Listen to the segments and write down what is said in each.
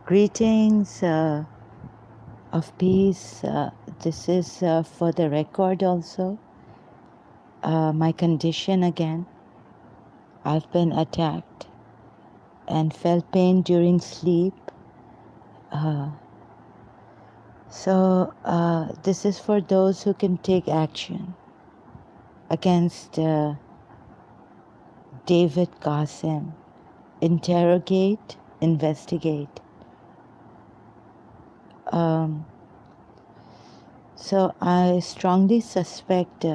Greetings of peace. This is for the record also. My condition again. I've been attacked and felt pain during sleep. Uh, so this is for those who can take action against David Qassim. Interrogate, investigate. Um, so I strongly suspect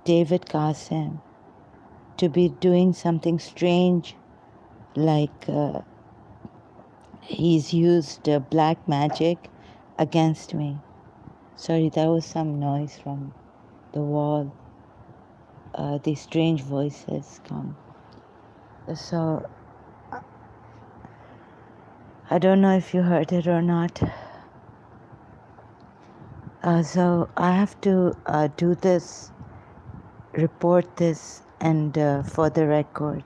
David Qassim to be doing something strange, like he's used black magic against me. Sorry, that was some noise from the wall. These strange voices come. So I don't know if you heard it or not. So I have to do this, report this, and for the record.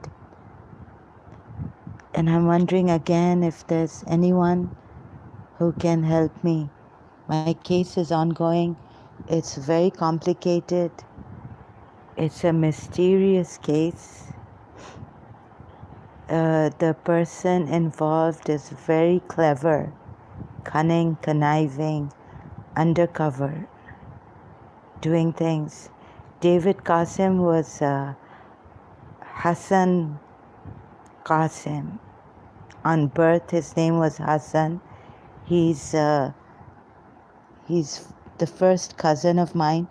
And I'm wondering again if there's anyone who can help me. My case is ongoing. It's very complicated. It's a mysterious case. The person involved is very clever, cunning, conniving, undercover, doing things. David Qassim was Hassan Qassim. On birth, his name was Hassan. He's the first cousin of mine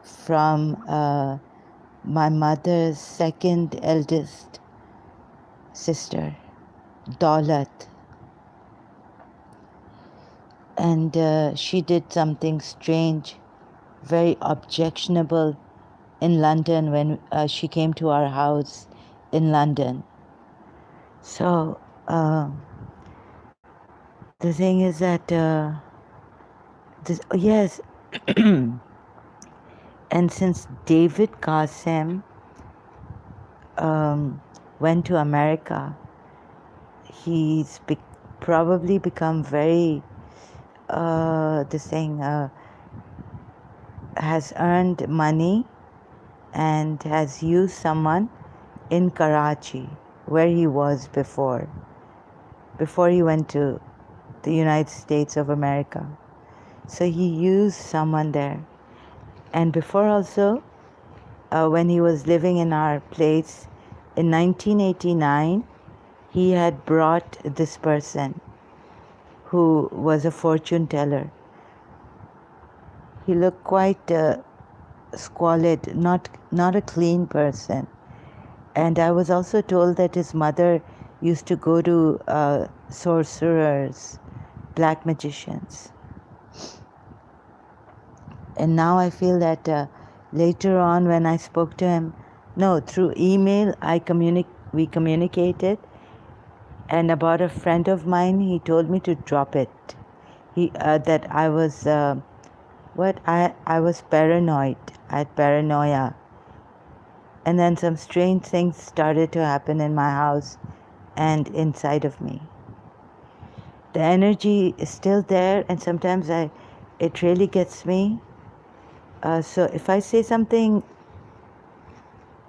from my mother's second eldest sister, Daulat. And she did something strange, very objectionable in London when she came to our house in London. So the thing is that yes, and since David Qassim went to America, he's probably become very has earned money and has used someone in Karachi, where he was before he went to the United States of America. So he used someone there. And before also, when he was living in our place in 1989, he had brought this person who was a fortune teller. He looked quite squalid, not a clean person. And I was also told that his mother used to go to sorcerers, black magicians. And now I feel that later on when I spoke to him, through email we communicated, and about a friend of mine, he told me to drop it. That I was I was paranoid. I had paranoia. And then some strange things started to happen in my house and inside of me. The energy is still there, and sometimes it really gets me. So if I say something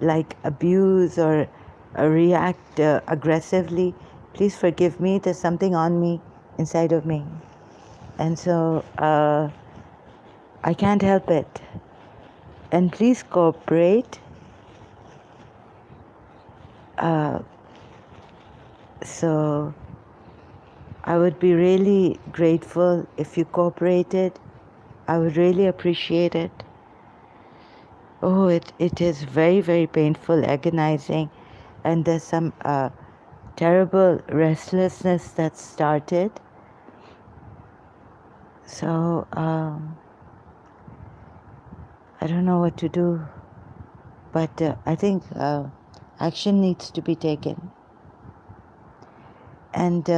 like abuse or react aggressively, please forgive me. There's something on me, inside of me. And so I can't help it. And please cooperate. So I would be really grateful if you cooperated. I would really appreciate it. Oh, it is very, very painful, agonizing, and there's some terrible restlessness that started. So I don't know what to do, but I think action needs to be taken. And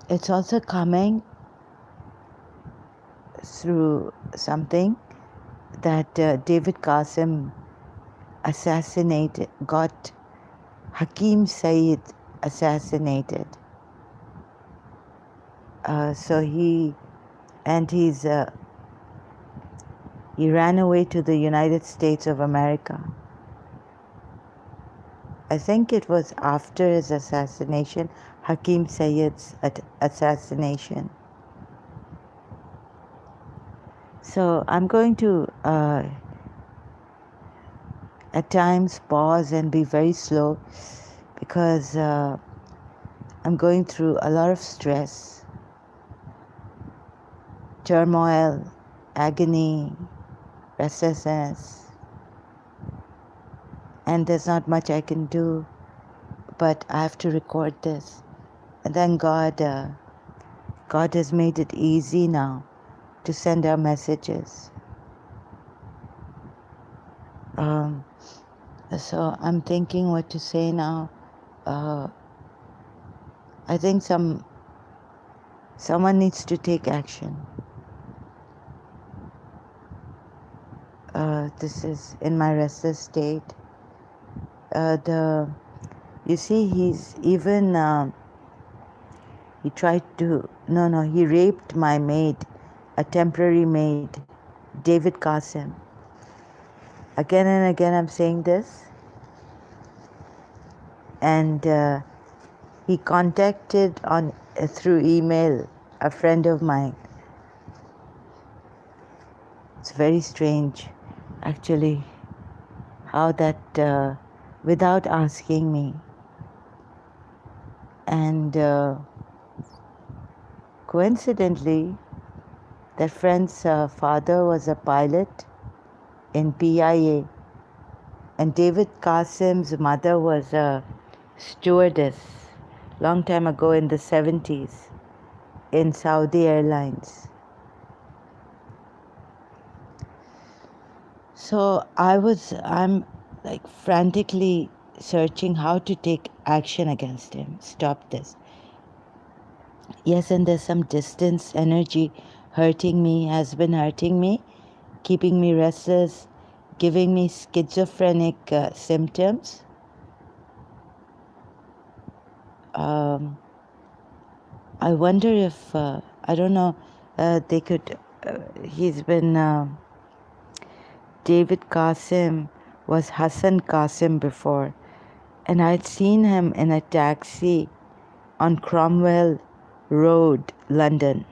it's also coming through something that David Qassim got Hakim Saeed assassinated. So he ran away to the United States of America. I think it was after his assassination, Hakim Sayyid's assassination. So I'm going to at times pause and be very slow because I'm going through a lot of stress, turmoil, agony, restlessness, and there's not much I can do, but I have to record this. And then God has made it easy now to send our messages. So I'm thinking what to say now. I think someone needs to take action. This is in my restless state. You see, he's even he tried to he raped my maid, a temporary maid, David Qassim. Again and again I'm saying this. And he contacted through email a friend of mine. It's very strange, actually, how that without asking me. And coincidentally, that friend's father was a pilot in PIA, and David Qassim's mother was a stewardess long time ago in the 70s in Saudi Airlines. So I'm like frantically searching how to take action against him, stop this. Yes, and there's some distance energy hurting me, has been hurting me, keeping me restless, giving me schizophrenic symptoms. I wonder if, I don't know, they could, he's been, David Qassim was Hassan Qassim before, and I'd seen him in a taxi on Cromwell Road, London,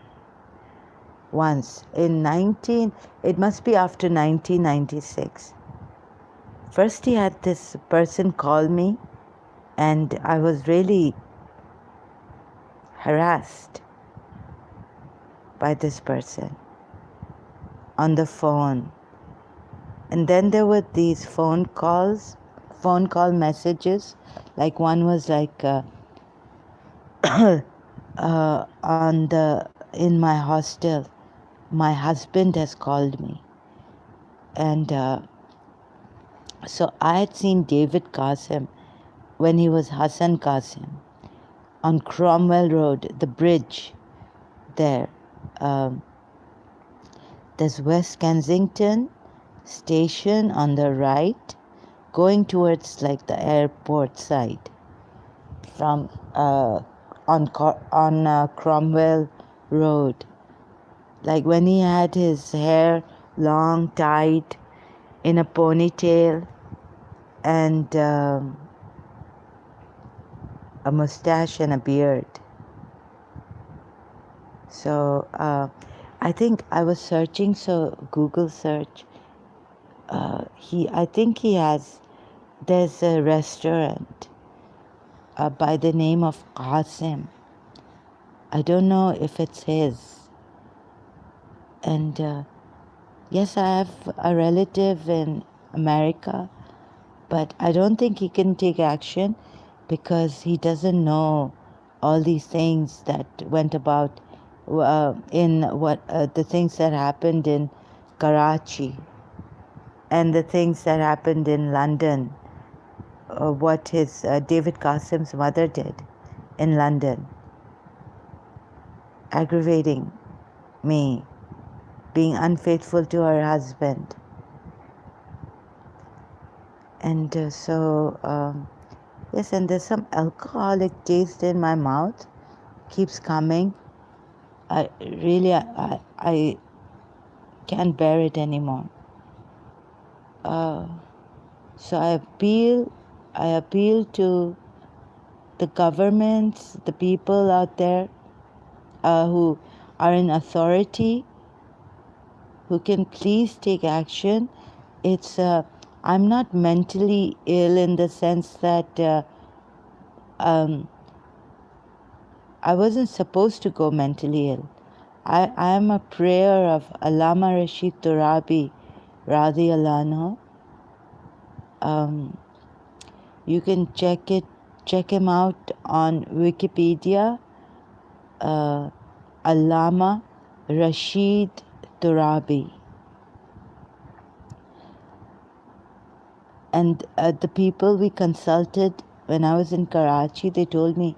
once it must be after 1996. First he had this person call me, and I was really harassed by this person on the phone. And then there were these phone call messages. Like one was like in my hostel, my husband has called me. And so I had seen David Qassim when he was Hassan Qassim on Cromwell Road, the bridge there. There's West Kensington station on the right, going towards like the airport side from on Cromwell Road. Like when he had his hair long, tied in a ponytail, and a mustache and a beard. So I think I was searching, so Google search. I think there's a restaurant by the name of Qassim. I don't know if it's his. And yes, I have a relative in America, but I don't think he can take action because he doesn't know all these things that went about the things that happened in Karachi and the things that happened in London, what his David Qassim's mother did in London, aggravating me, being unfaithful to her husband. And yes, and there's some alcoholic taste in my mouth, keeps coming. I really, I can't bear it anymore. So I appeal to the governments, the people out there who are in authority, who can please take action. It's I'm not mentally ill in the sense that um, I wasn't supposed to go mentally ill. I am a prayer of Allama Rashid Turabi, Radiyallahu anhu. You can check him out on Wikipedia. Allama Rashid Turabi. And the people we consulted when I was in Karachi, they told me,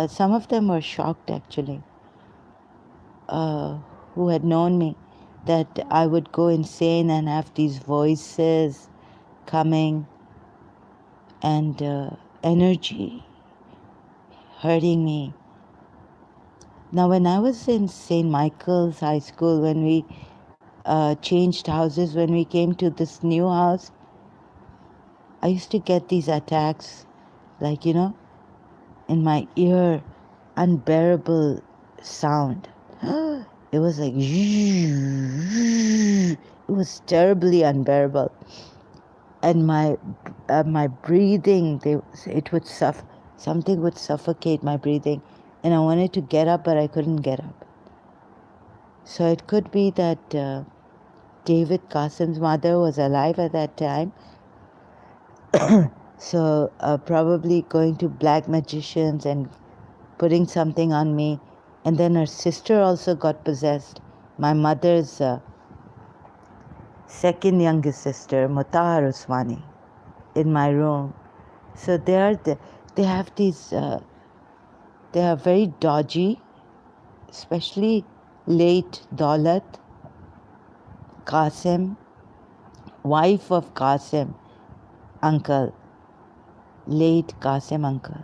some of them were shocked actually, who had known me, that I would go insane and have these voices coming and energy hurting me. Now, when I was in St. Michael's High School, when we changed houses, when we came to this new house, I used to get these attacks, like, in my ear, unbearable sound. It was like, it was terribly unbearable. And my breathing, something would suffocate my breathing. And I wanted to get up, but I couldn't get up. So it could be that David Qassim's mother was alive at that time. So probably going to black magicians and putting something on me. And then her sister also got possessed. My mother's second youngest sister, Mutahar Usmani, in my room. So they have these, they are very dodgy, especially late Daulat, Qassim, wife of Qassim, uncle, late Qassim uncle.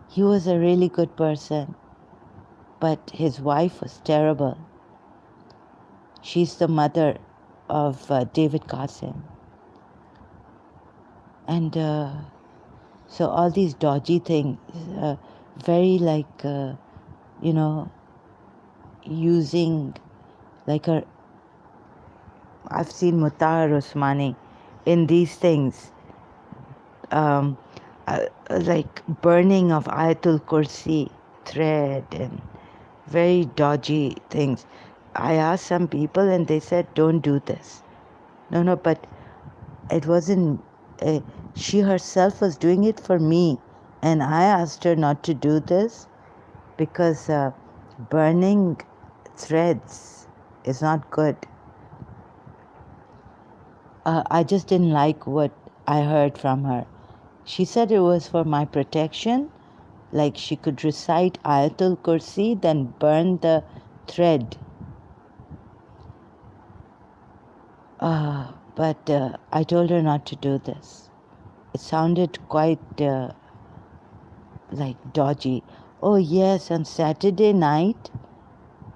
He was a really good person, but his wife was terrible. She's the mother of David Qassim. And so all these dodgy things, very like, using like I've seen Mutahar Usmani in these things, like burning of Ayatul Kursi thread and very dodgy things. I asked some people and they said, don't do this. No, but it wasn't, she herself was doing it for me. And I asked her not to do this because burning threads is not good. I just didn't like what I heard from her. She said it was for my protection, like she could recite Ayatul Kursi, then burn the thread. But I told her not to do this. It sounded quite like dodgy. Oh yes, on Saturday night,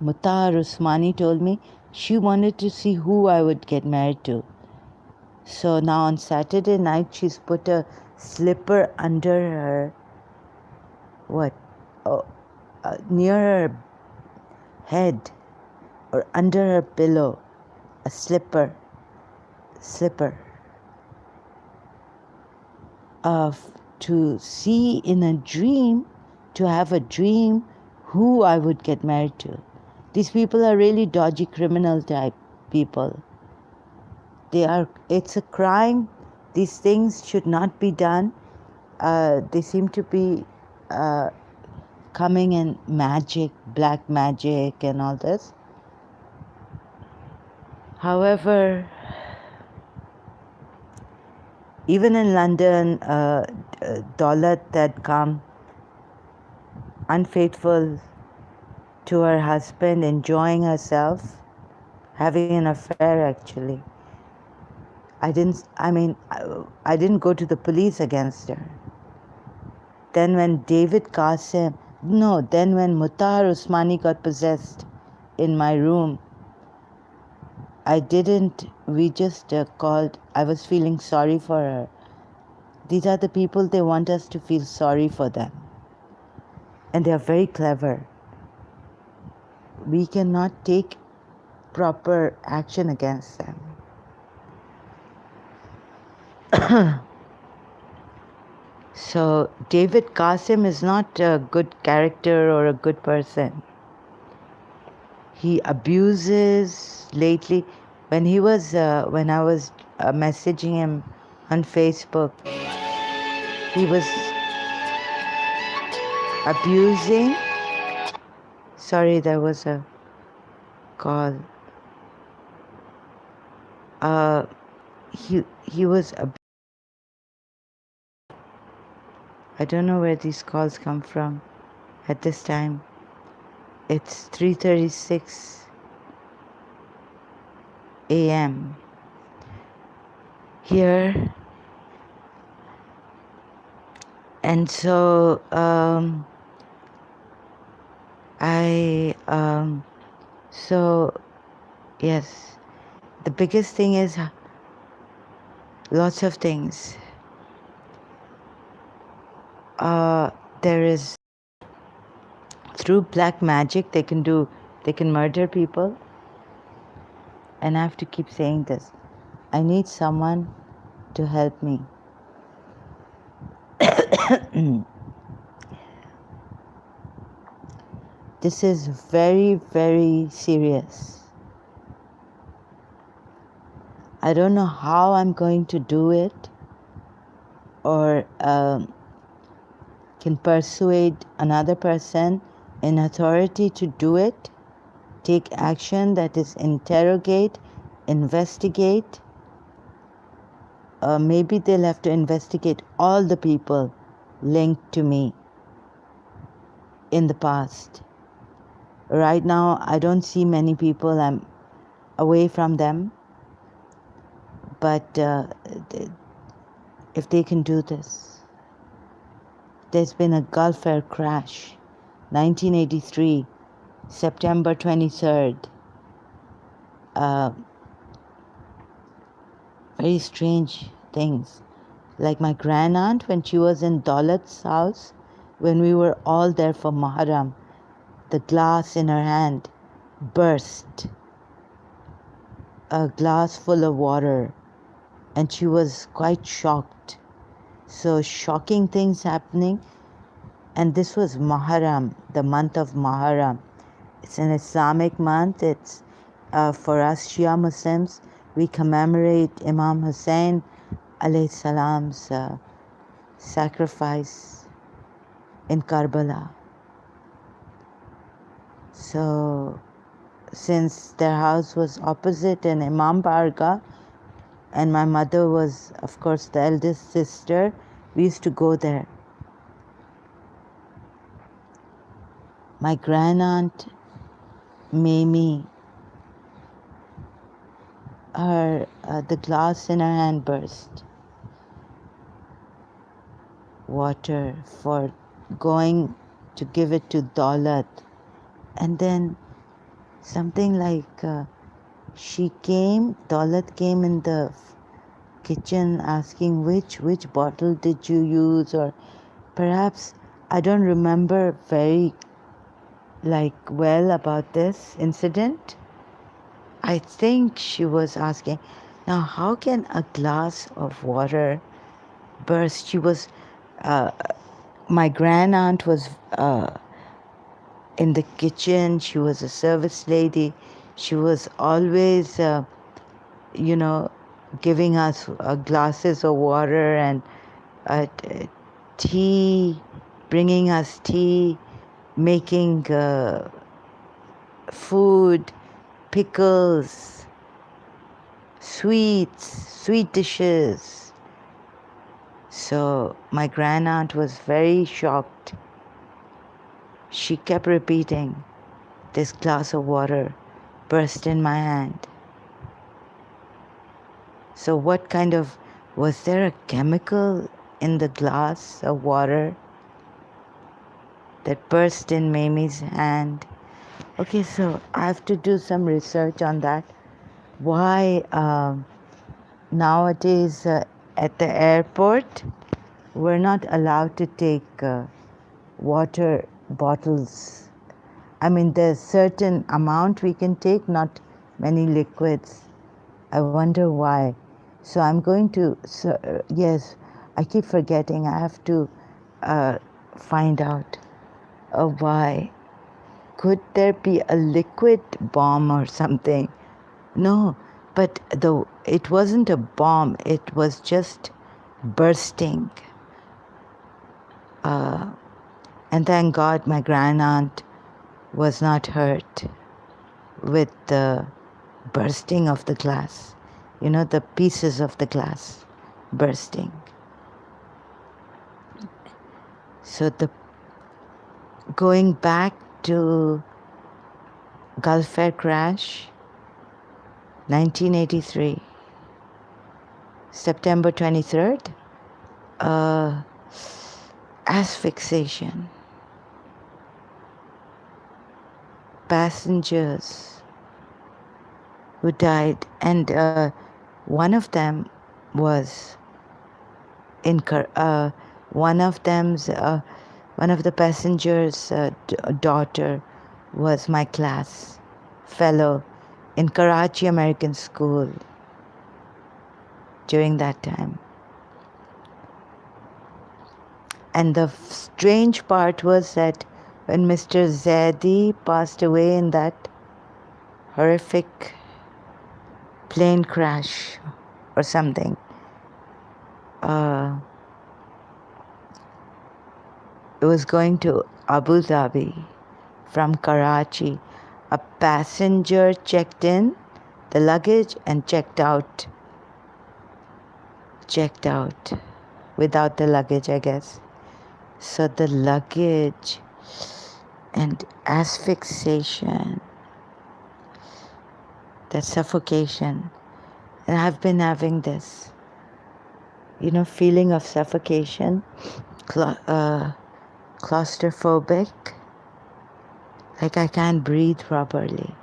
Mutahar Usmani told me she wanted to see who I would get married to. So now on Saturday night, she's put a slipper under her, near her head or under her pillow, a slipper, to see in a dream, to have a dream who I would get married to. These people are really dodgy criminal type people. It's a crime. These things should not be done. They seem to be coming in magic, black magic and all this. However, even in London, Daulat had come unfaithful to her husband, enjoying herself, having an affair actually. I didn't go to the police against her. Then when David Qassim, No, then when Mutahar Usmani got possessed in my room, we just called. I was feeling sorry for her. These are the people, they want us to feel sorry for them. And they are very clever. We cannot take proper action against them. So David Qassim is not a good character or a good person. He abuses lately. When I was messaging him on Facebook, he was abusing. Sorry, there was a call. He was. I don't know where these calls come from. At this time, it's 3:36 a.m. here, and so yes, the biggest thing is lots of things. There is, through black magic, they can murder people. And I have to keep saying this. I need someone to help me. This is very, very serious. I don't know how I'm going to do it, or can persuade another person in authority to do it, take action, that is interrogate, investigate. Maybe they'll have to investigate all the people linked to me in the past. Right now, I don't see many people. I'm away from them. But if they can do this. There's been a Gulf Air crash, 1983, September 23rd. Very strange things. Like my grandaunt, when she was in Daulat's house, when we were all there for Muharram, the glass in her hand burst. A glass full of water. And she was quite shocked. So shocking things happening. And this was Muharram, the month of Muharram. It's an Islamic month. It's for us Shia Muslims. We commemorate Imam Hussein alayhi salam's sacrifice in Karbala. So since their house was opposite in Imam Barga, and my mother was, of course, the eldest sister, we used to go there. My grandaunt Mamie, the glass in her hand burst. Water for going to give it to Daulat. And then something like Daulat came in the kitchen asking which bottle did you use, or perhaps I don't remember very well about this incident. I think she was asking, now how can a glass of water burst? She was, my grandaunt was in the kitchen. She was a service lady. She was always, giving us glasses of water and tea, bringing us tea, making food, pickles, sweet dishes. So my grandaunt was very shocked. She kept repeating, this glass of water burst in my hand. So was there a chemical in the glass of water that burst in Mamie's hand. Okay, so I have to do some research on that. Why nowadays at the airport we're not allowed to take water bottles. I mean, there's certain amount we can take, not many liquids. I wonder why. So I'm going to, yes, I keep forgetting. I have to find out why. Could there be a liquid bomb or something? No, but it wasn't a bomb. It was just bursting. And thank God my grandaunt was not hurt with the bursting of the glass. You know, the pieces of the glass bursting. So going back to Gulf Air crash, 1983, September 23rd, asphyxiation. Passengers who died, and one of them was one of the passengers' daughter was my class fellow in Karachi American School during that time. And the strange part was that when Mr. Zaidi passed away in that horrific plane crash or something, it was going to Abu Dhabi from Karachi. A passenger checked in the luggage and checked out without the luggage, I guess. So the luggage and asphyxiation, that suffocation. And I've been having this, feeling of suffocation, claustrophobic, like I can't breathe properly.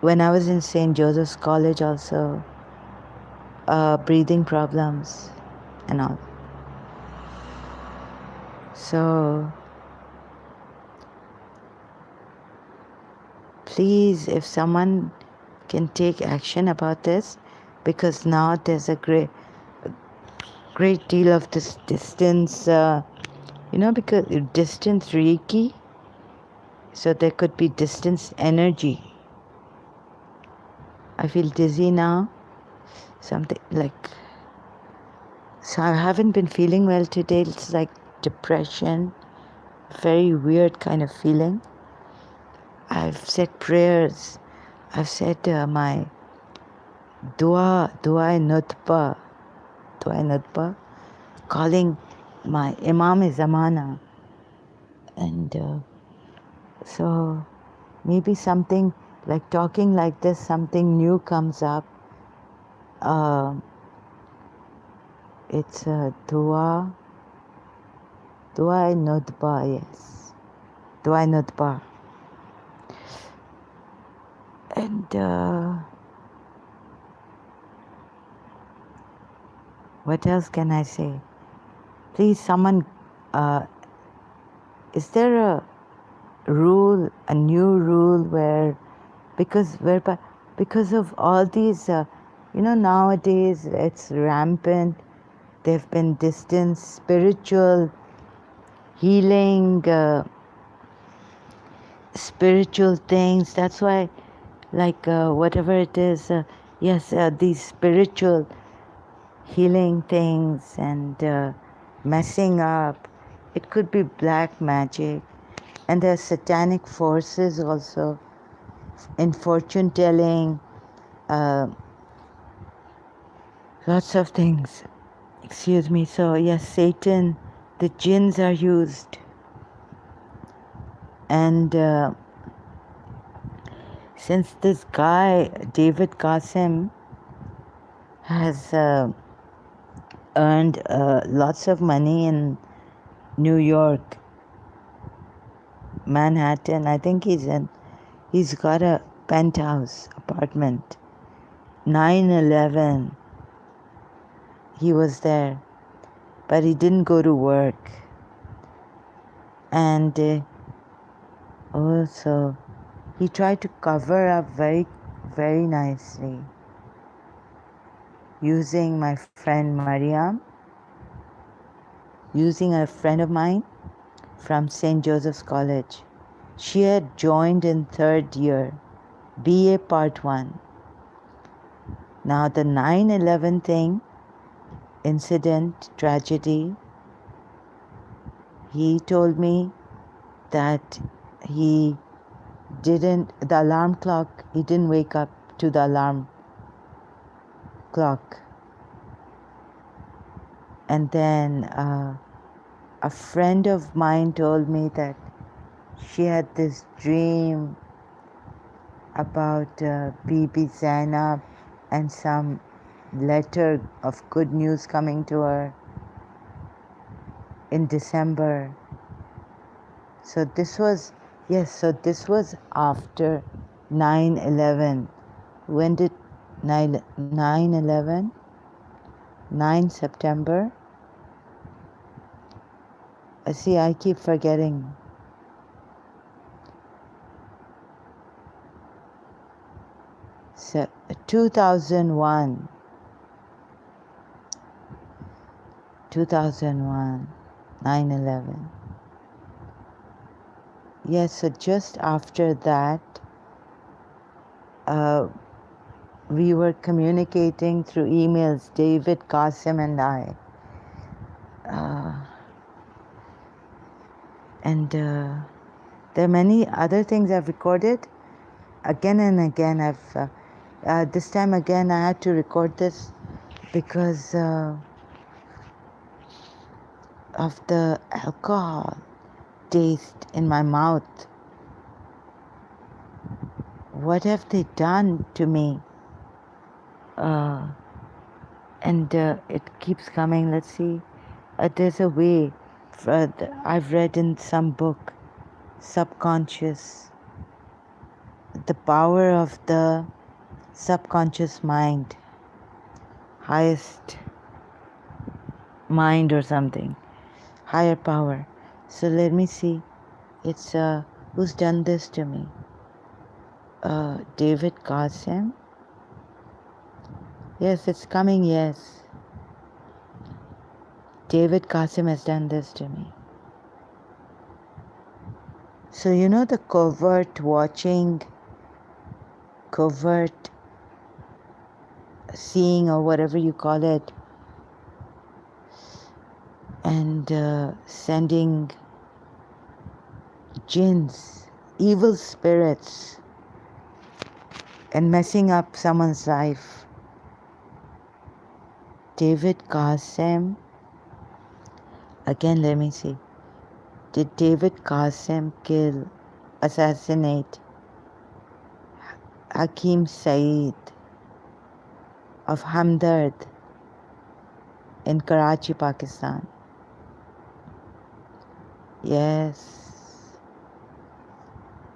When I was in St. Joseph's College also, breathing problems and all. So please, if someone can take action about this, because now there's a great deal of this distance, because distance Reiki, so there could be distance energy. I feel dizzy now, something like, so I haven't been feeling well today. It's like depression, very weird kind of feeling. I've said prayers. I've said my dua nutba, calling my Imam Zamana. And so maybe something like talking like this, something new comes up. It's a dua nutba, yes. Dua nutba. And what else can I say? Please, someone, is there a rule, a new rule where, because of all these, nowadays it's rampant. There have been distance, spiritual healing, spiritual things. That's why, like whatever it is, these spiritual healing things and messing up. It could be black magic. And there are satanic forces also in fortune telling, lots of things. Excuse me. So yes, Satan, the jinns are used. And since this guy, David Qassim, has earned lots of money in New York, Manhattan. I think he's got a penthouse apartment. 9/11, he was there, but he didn't go to work. And also, he tried to cover up very, very nicely using my friend Mariam, using a friend of mine from St. Joseph's College. She had joined in third year, BA Part 1. Now the 9/11 thing, incident, tragedy, he told me that he the alarm clock, he didn't wake up to the alarm clock. And then a friend of mine told me that she had this dream about Bibi Zainab and some letter of good news coming to her in December. So this was after 9/11. When did 9/11? 9 September? See, I keep forgetting. So, 2001. 9/11. Yes, so just after that, we were communicating through emails, David, Qassim, and I. And there are many other things I've recorded. Again and again, this time again I had to record this because of the alcohol taste in my mouth. What have they done to me? And it keeps coming. Let's see. There's a way. I've read in some book, subconscious. The power of the subconscious mind, highest mind or something, higher power. So let me see. It's who's done this to me? David Qassim. Yes, it's coming. Yes, David Qassim has done this to me. So you know the covert watching, covert seeing, or whatever you call it, and sending jinns, evil spirits, and messing up someone's life. David Qassim. Again, let me see. Did David Qassim assassinate Hakim Saeed of Hamdard in Karachi, Pakistan? Yes.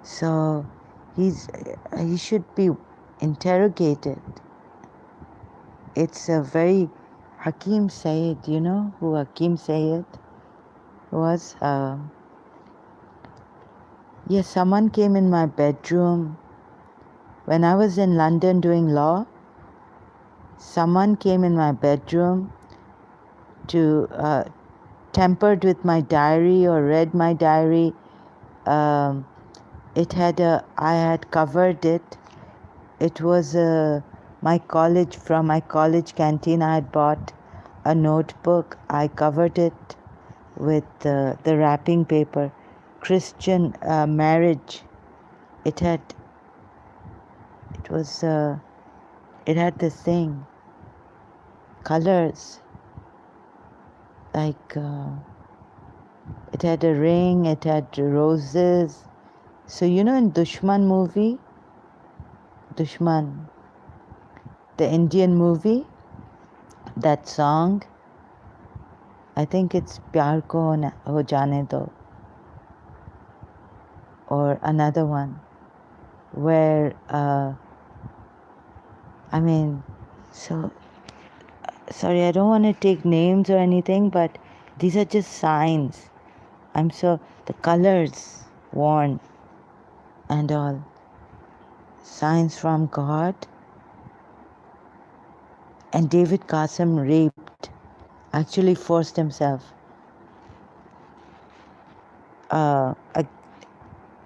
So he should be interrogated. It's a very Hakim Saeed. You know who Hakim Saeed was? Yes, someone came in my bedroom when I was in London doing law. Someone came in my bedroom to tampered with my diary or read my diary. I had covered it. It was from my college canteen. I had bought a notebook. I covered it with the wrapping paper. Christian marriage. It had this thing, colors, like it had a ring, it had roses. So you know in Dushman movie, Dushman, the Indian movie, that song, I think it's Pyar Ko Ho Jane Do. or another one where, so, sorry, I don't want to take names or anything, but these are just signs. The colors worn and all, signs from God. And David Qassim raped, actually forced himself.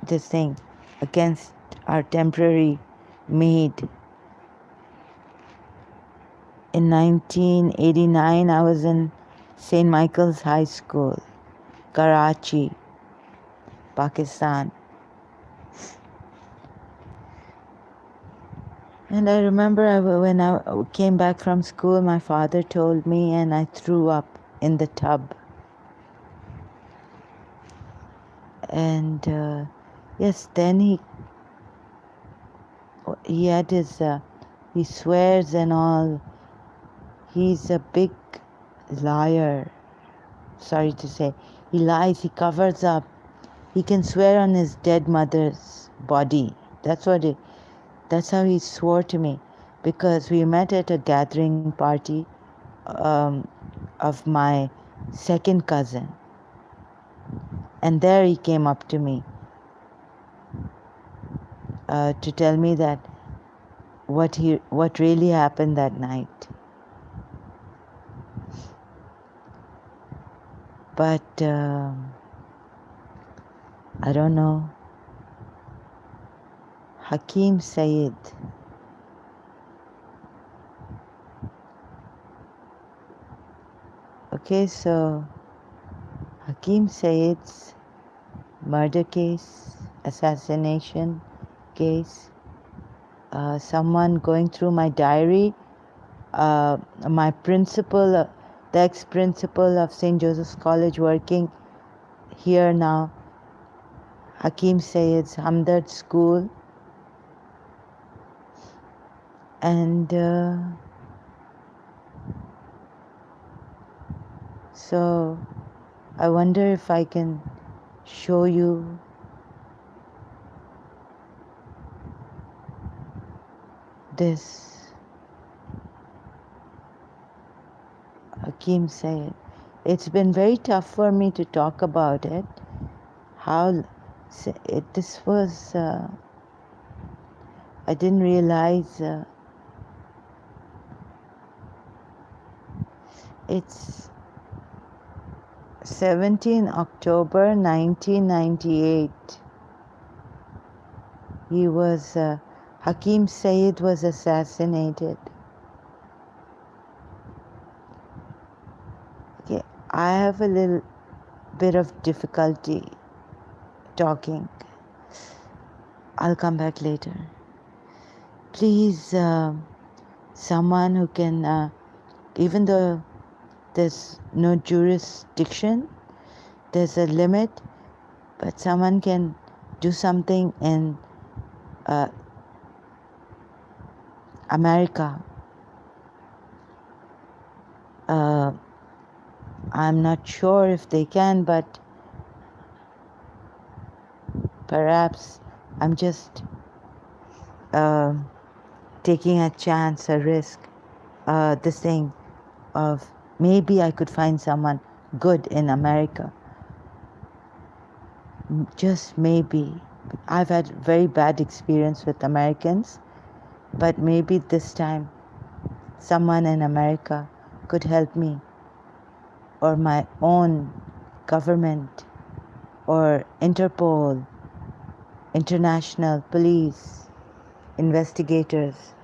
This thing against our temporary maid. In 1989, I was in St. Michael's High School, Karachi, Pakistan. And I remember when I came back from school, my father told me, and I threw up in the tub. And yes, then he had his, he swears and all. He's a big liar, sorry to say. He lies, he covers up. He can swear on his dead mother's body. That's how he swore to me, because we met at a gathering party of my second cousin. And there he came up to me to tell me that what really happened that night. But I don't know. Hakim Sayed. Okay, so Hakim Sayed's murder case, assassination case, someone going through my diary, my principal, the ex-principal of St. Joseph's College working here now, Hakim Sayed's Hamdard School, and so I wonder if I can show you this. Hakim Sayed. It's been very tough for me to talk about it. This was, I didn't realize, it's 17 October 1998. Hakim Sayed was assassinated. Okay, I have a little bit of difficulty talking. I'll come back later. Please, someone who can, even though there's no jurisdiction, there's a limit, but someone can do something in America. I'm not sure if they can, but perhaps I'm just taking a chance, a risk, this thing of maybe I could find someone good in America. Just maybe. I've had very bad experience with Americans, but maybe this time someone in America could help me, or my own government, or Interpol, international police, investigators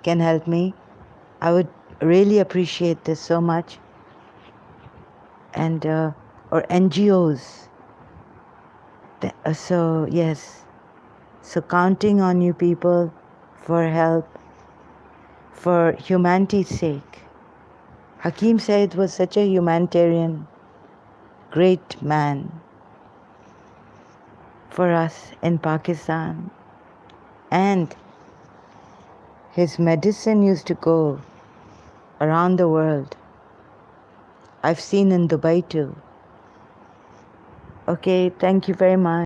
can help me. I would really appreciate this so much. And or NGOs. So yes, so counting on you people for help, for humanity's sake. Hakim Sayed was such a humanitarian, great man for us in Pakistan. And his medicine used to go around the world. I've seen in Dubai too. Okay, thank you very much.